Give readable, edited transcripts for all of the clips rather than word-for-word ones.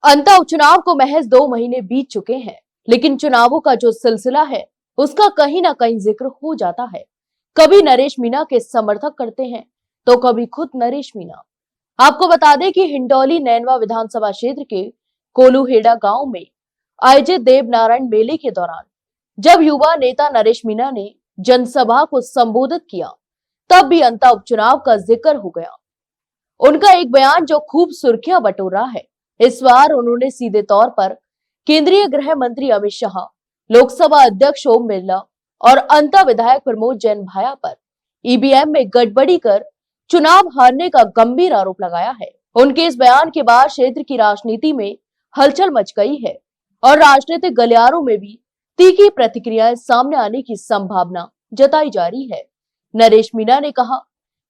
अंता उपचुनाव को महज 2 महीने बीत चुके हैं, लेकिन चुनावों का जो सिलसिला है उसका कहीं ना कहीं जिक्र हो जाता है। कभी नरेश मीणा के समर्थक करते हैं तो कभी खुद नरेश मीणा। आपको बता दें कि हिंडौली नैनवा विधानसभा क्षेत्र के कोलूहेड़ा गांव में आयोजित देवनारायण मेले के दौरान जब युवा नेता नरेश मीणा ने जनसभा को संबोधित किया, तब भी अंता उपचुनाव का जिक्र हो गया। उनका एक बयान जो खूब सुर्खियां बटोर रहा है। इस बार उन्होंने सीधे तौर पर केंद्रीय गृह मंत्री अमित शाह, लोकसभा अध्यक्ष ओम बिरला और अंता विधायक प्रमोद जैन भाया पर ईवीएम में गड़बड़ी कर चुनाव हारने का गंभीर आरोप लगाया है। उनके इस बयान के बाद क्षेत्र की राजनीति में हलचल मच गई है और राजनीतिक गलियारों में भी तीखी प्रतिक्रियाएं सामने आने की संभावना जताई जा रही है। नरेश मीणा ने कहा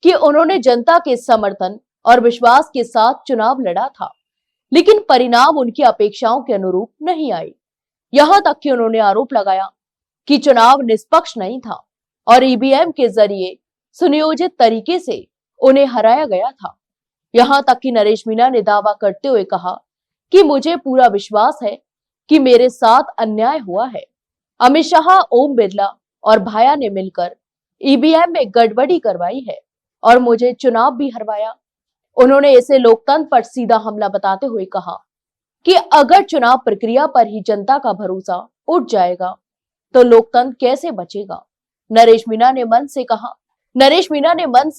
कि उन्होंने जनता के समर्थन और विश्वास के साथ चुनाव लड़ा था, लेकिन परिणाम उनकी अपेक्षाओं के अनुरूप नहीं आए। यहां तक कि उन्होंने आरोप लगाया कि चुनाव निष्पक्ष नहीं था और ईवीएम के जरिए सुनियोजित तरीके से उन्हें हराया गया था। यहां तक कि नरेश मीणा ने दावा करते हुए कहा कि मुझे पूरा विश्वास है कि मेरे साथ अन्याय हुआ है। अमित शाह, ओम बिरला और भाया ने मिलकर ईवीएम में गड़बड़ी करवाई है और मुझे चुनाव भी हरवाया। उन्होंने इसे लोकतंत्र पर सीधा हमला बताते हुए कहा कि अगर चुनाव प्रक्रिया पर ही जनता का भरोसा उठ जाएगा तो लोकतंत्र कैसे बचेगा। नरेश मीणा ने मन से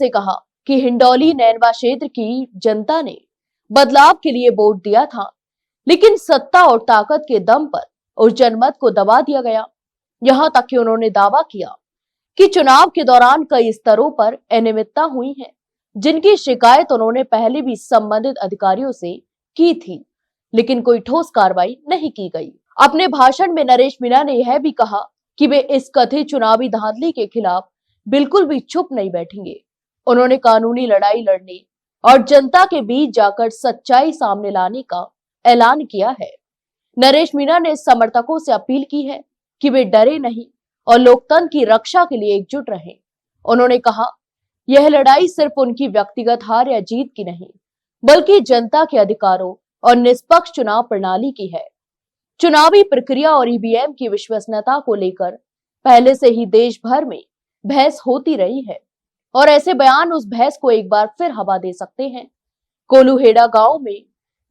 कहा कि हिंडौली नैनवा क्षेत्र की जनता ने बदलाव के लिए वोट दिया था, लेकिन सत्ता और ताकत के दम पर उस जनमत को दबा दिया गया। यहां तक कि उन्होंने दावा किया कि चुनाव के दौरान कई स्तरों पर अनियमितता हुई है, जिनकी शिकायत उन्होंने पहले भी संबंधित अधिकारियों से की थी, लेकिन कोई ठोस कार्रवाई नहीं की गई। अपने भाषण में नरेश मीणा ने यह भी कहा कि वे इस कथित चुनावी धांधली के खिलाफ बिल्कुल भी चुप नहीं बैठेंगे। उन्होंने कानूनी लड़ाई लड़ने और जनता के बीच जाकर सच्चाई सामने लाने का ऐलान किया है। नरेश मीणा ने समर्थकों से अपील की है कि वे डरे नहीं और लोकतंत्र की रक्षा के लिए एकजुट रहें। उन्होंने कहा, यह लड़ाई सिर्फ उनकी व्यक्तिगत हार या जीत की नहीं, बल्कि जनता के अधिकारों और निष्पक्ष चुनाव प्रणाली की है। चुनावी प्रक्रिया और ईवीएम की विश्वसनीयता को लेकर पहले से ही देश भर में बहस होती रही है और ऐसे बयान उस बहस को एक बार फिर हवा दे सकते हैं। कोलूहेड़ा गांव में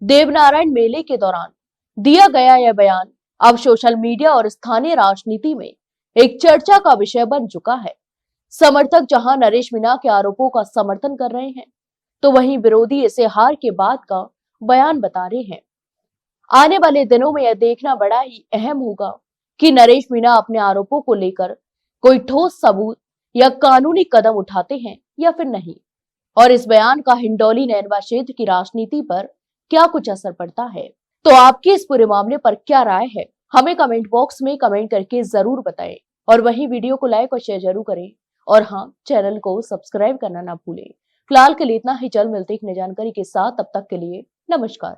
देवनारायण मेले के दौरान दिया गया यह बयान अब सोशल मीडिया और स्थानीय राजनीति में एक चर्चा का विषय बन चुका है। समर्थक जहां नरेश मीणा के आरोपों का समर्थन कर रहे हैं, तो वहीं विरोधी इसे हार के बाद का बयान बता रहे हैं। आने वाले दिनों में यह देखना बड़ा ही अहम होगा कि नरेश मीणा अपने आरोपों को लेकर कोई ठोस सबूत या कानूनी कदम उठाते हैं या फिर नहीं, और इस बयान का हिंडौली नैनवा क्षेत्र की राजनीति पर क्या कुछ असर पड़ता है। तो आपकी इस पूरे मामले पर क्या राय है, हमें कमेंट बॉक्स में कमेंट करके जरूर बताएं और वहीं वीडियो को लाइक और शेयर जरूर करें और हाँ, चैनल को सब्सक्राइब करना ना भूलें। फिलहाल के लिए इतना ही। जल्द मिलते एक नई जानकारी के साथ, तब तक के लिए नमस्कार।